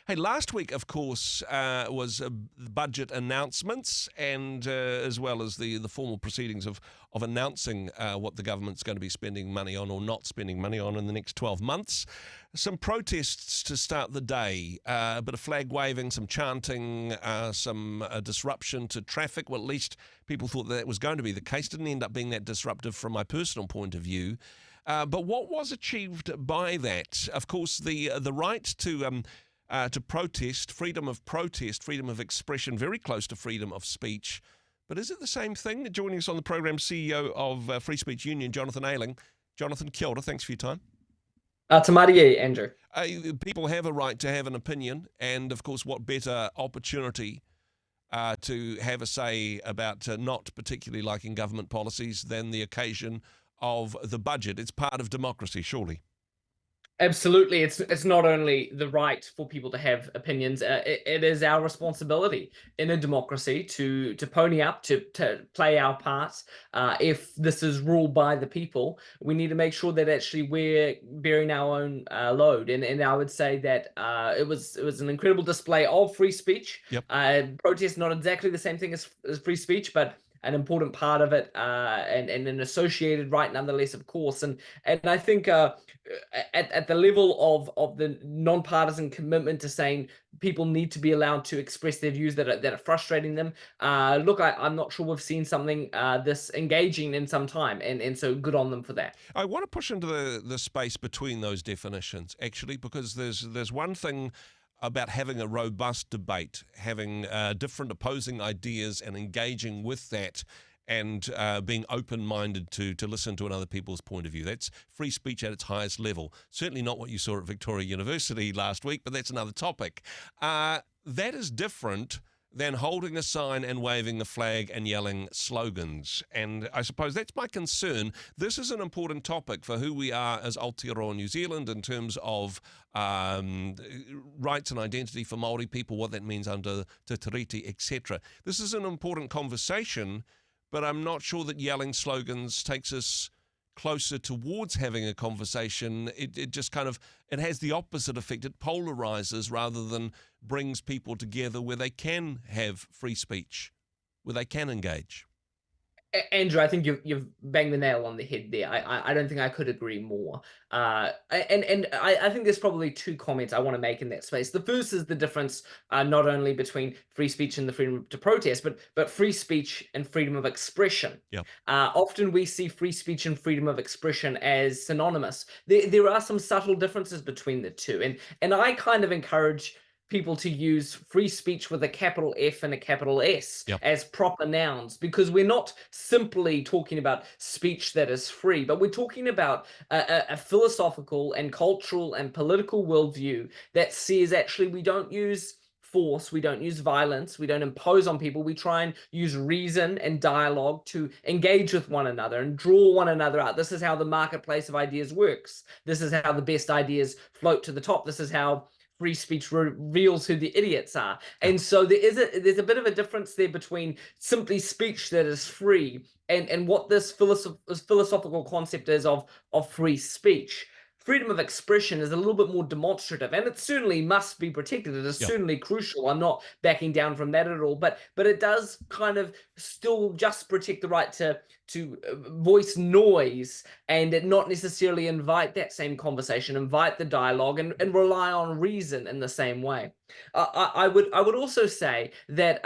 Hey, last week, of course, was budget announcements, and as well as the formal proceedings of announcing what the government's going to be spending money on or not spending money on in the next 12 months. Some protests to start the day, a bit of flag waving, some chanting, some disruption to traffic. Well, at least people thought that was going to be the case. Didn't end up being that disruptive from my personal point of view. But what was achieved by that? Of course, the right to protest, freedom of expression, very close to freedom of speech. But is it the same thing? Joining us on the program, CEO of Free Speech Union, Jonathan Ayling. Jonathan, kia ora, thanks for your time. Tamari, Andrew. People have a right to have an opinion, and of course, what better opportunity to have a say about not particularly liking government policies than the occasion of the budget. It's part of democracy, surely. Absolutely. It's not only the right for people to have opinions, it is our responsibility in a democracy to pony up, to play our part. If this is ruled by the people, we need to make sure that actually we're bearing our own load. And I would say that it was an incredible display of free speech. Yep. Protest, not exactly the same thing as free speech, but an important part of it, and an associated right nonetheless, of course. And I think at the level of the non-partisan commitment to saying people need to be allowed to express their views that are frustrating them. Look, I'm not sure we've seen something this engaging in some time, and so good on them for that. I want to push into the space between those definitions, actually, because there's one thing about having a robust debate, having different opposing ideas and engaging with that, and being open-minded to listen to another people's point of view. That's free speech at its highest level. Certainly not what you saw at Victoria University last week, but that's another topic. That is different than holding a sign and waving a flag and yelling slogans. And I suppose that's my concern. This is an important topic for who we are as Aotearoa New Zealand in terms of rights and identity for Māori people, what that means under Te Tiriti, etc. This is an important conversation, but I'm not sure that yelling slogans takes us closer towards having a conversation. It just kind of, it has the opposite effect. It polarizes rather than brings people together where they can have free speech, where they can engage. Andrew, I think you've banged the nail on the head there. I don't think I could agree more. And I think there's probably two comments I want to make in that space. The first is the difference not only between free speech and the freedom to protest, but free speech and freedom of expression. Yep. Often we see free speech and freedom of expression as synonymous. There are some subtle differences between the two, and I kind of encourage people to use free speech with a capital F and a capital S Yep. as proper nouns, because we're not simply talking about speech that is free, but we're talking about a philosophical and cultural and political worldview that says actually we don't use force, we don't use violence, we don't impose on people, we try and use reason and dialogue to engage with one another and draw one another out. This is how the marketplace of ideas works. This is how the best ideas float to the top. This is how free speech reveals who the idiots are. And so there's a bit of a difference there between simply speech that is free and what this philosophical concept is of free speech. Freedom of expression is a little bit more demonstrative, and it certainly must be protected. It is certainly crucial. I'm not backing down from that at all, but it does kind of still just protect the right to voice noise and not necessarily invite that same conversation, invite the dialogue, and rely on reason in the same way. I would also say that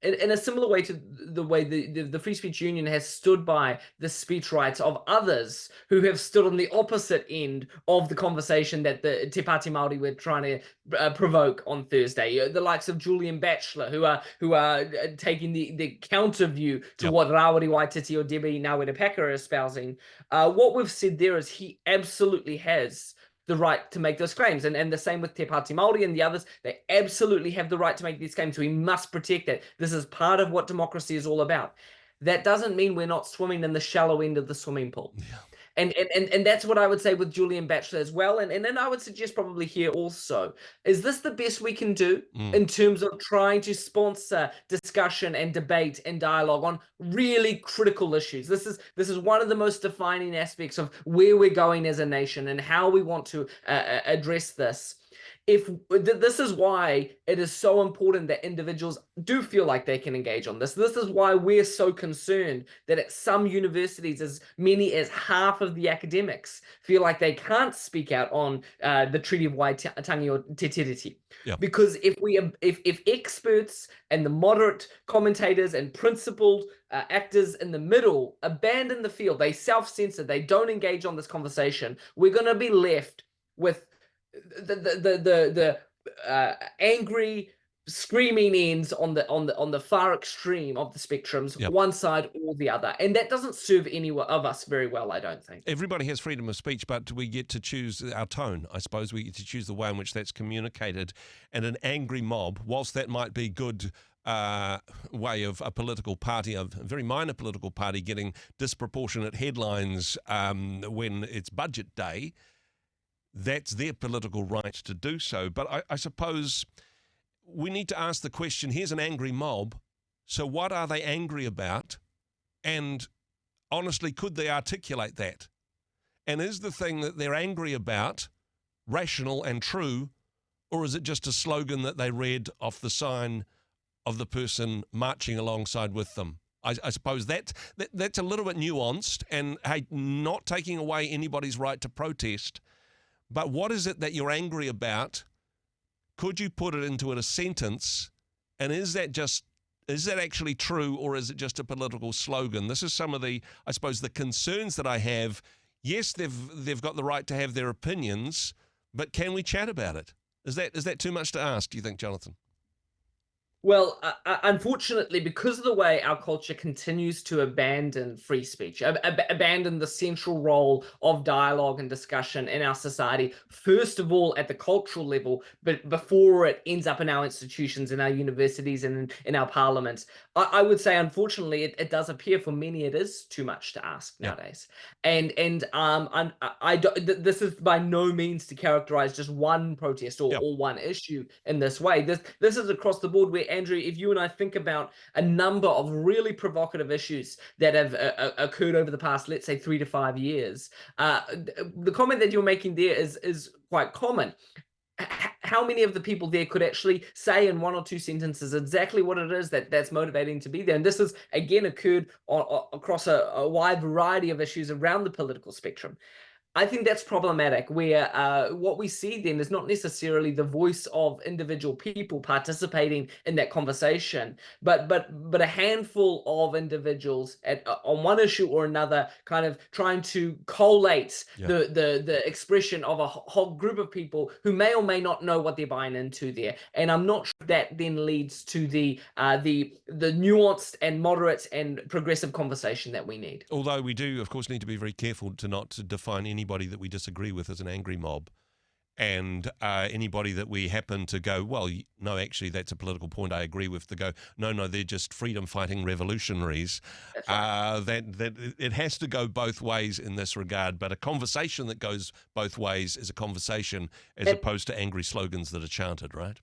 in a similar way to the way the Free Speech Union has stood by the speech rights of others who have stood on the opposite end of the conversation that the Te Pāti Māori were trying to provoke on Thursday. The likes of Julian Batchelor, who are taking the counter view to what Rawiri Waititi or Debbie Ngāwere Paka are espousing. What we've said there is he absolutely has the right to make those claims. And the same with Te Pāti Māori and the others. They absolutely have the right to make these claims. We must protect that. This is part of what democracy is all about. That doesn't mean we're not swimming in the shallow end of the swimming pool. Yeah. And that's what I would say with Julian Batchelor as well. And then I would suggest probably here also, is this the best we can do in terms of trying to sponsor discussion and debate and dialogue on really critical issues? This is one of the most defining aspects of where we're going as a nation and how we want to address this. This is why it is so important that individuals do feel like they can engage on this. This is why we're so concerned that at some universities, as many as half of the academics feel like they can't speak out on the Treaty of Waitangi or Te Tiriti. Yeah. Because if experts and the moderate commentators and principled actors in the middle abandon the field, they self-censor, they don't engage on this conversation, we're going to be left with the angry screaming ends on the far extreme of the spectrums, Yep. one side or the other, and that doesn't serve any of us very well, I don't think. Everybody has freedom of speech, but we get to choose our tone. I suppose we get to choose the way in which that's communicated. And an angry mob, whilst that might be good way of a political party, a very minor political party, getting disproportionate headlines when it's budget day, that's their political right to do so. But I suppose we need to ask the question, here's an angry mob, so what are they angry about? And honestly, could they articulate that? And is the thing that they're angry about rational and true, or is it just a slogan that they read off the sign of the person marching alongside with them? I suppose that's a little bit nuanced, and hey, not taking away anybody's right to protest, but what is it that you're angry about? Could you put it into a sentence? And is that actually true, or is it just a political slogan? This is some of the, I suppose, the concerns that I have. Yes, they've got the right to have their opinions, but can we chat about it? Is that too much to ask, do you think, Jonathan? Well, unfortunately, because of the way our culture continues to abandon free speech, abandon the central role of dialogue and discussion in our society, first of all at the cultural level, but before it ends up in our institutions, in our universities, and in our parliaments, I would say, unfortunately, it does appear for many it is too much to ask nowadays. And this is by no means to characterize just one protest or one issue in this way. This is across the board, where, Andrew, if you and I think about a number of really provocative issues that have occurred over the past, let's say, 3 to 5 years, the comment that you're making there is quite common. How many of the people there could actually say in 1 or 2 sentences exactly what it is that's motivating to be there? And this has, again, occurred across a wide variety of issues around the political spectrum. I think that's problematic, where what we see then is not necessarily the voice of individual people participating in that conversation, but a handful of individuals on one issue or another, kind of trying to collate the expression of a whole group of people who may or may not know what they're buying into there. And I'm not sure that then leads to the nuanced and moderate and progressive conversation that we need. Although we do, of course, need to be very careful not to define anybody that we disagree with as an angry mob, and anybody that we happen to go, well, no, actually, that's a political point I agree with, to go, no, they're just freedom-fighting revolutionaries. That's right. That it has to go both ways in this regard, but a conversation that goes both ways is a conversation, as opposed to angry slogans that are chanted, right?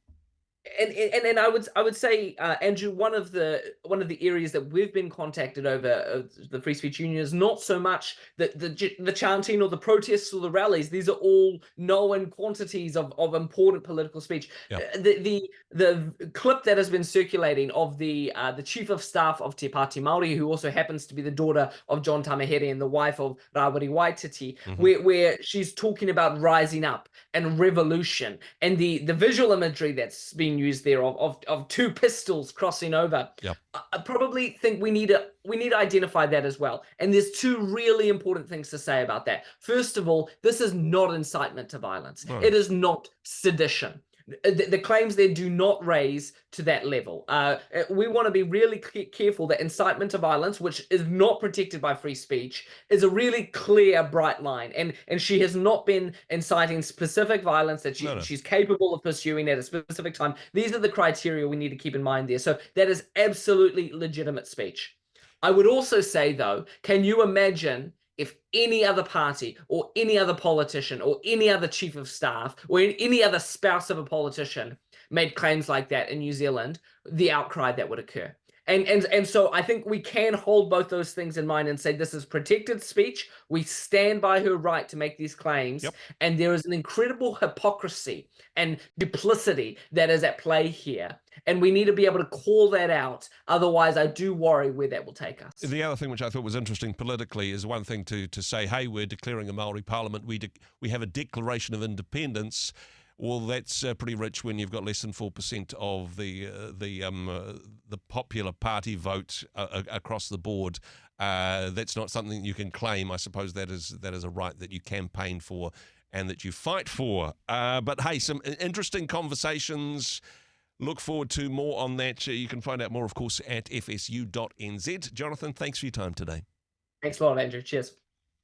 And I would say, Andrew, one of the areas that we've been contacted over the Free Speech Union is not so much the chanting or the protests or the rallies. These are all known quantities of important political speech. The clip that has been circulating of the chief of staff of Te Pāti Māori, who also happens to be the daughter of John Tamihere and the wife of Rawiri Waititi, where she's talking about rising up and revolution, and the visual imagery that's being used there of 2 pistols crossing over. I probably think we need to identify that as well. And there's 2 really important things to say about that. First of all, this is not incitement to violence. It is not sedition. The claims there do not raise to that level. We want to be really careful that incitement to violence, which is not protected by free speech, is a really clear, bright line. And she has not been inciting specific violence that she's capable of pursuing at a specific time. These are the criteria we need to keep in mind there. So that is absolutely legitimate speech. I would also say, though, can you imagine if any other party or any other politician or any other chief of staff or any other spouse of a politician made claims like that in New Zealand, the outcry that would occur? And so I think we can hold both those things in mind and say this is protected speech. We stand by her right to make these claims, Yep. and there is an incredible hypocrisy and duplicity that is at play here. And we need to be able to call that out. Otherwise, I do worry where that will take us. The other thing which I thought was interesting politically is one thing to say, hey, we're declaring a Maori parliament. We have a declaration of independence. Well, that's pretty rich when you've got less than 4% of the popular party vote across the board. That's not something you can claim. I suppose that is a right that you campaign for and that you fight for. But hey, some interesting conversations. Look forward to more on that. You can find out more, of course, at fsu.nz. Jonathan, thanks for your time today. Thanks a lot, Andrew. Cheers.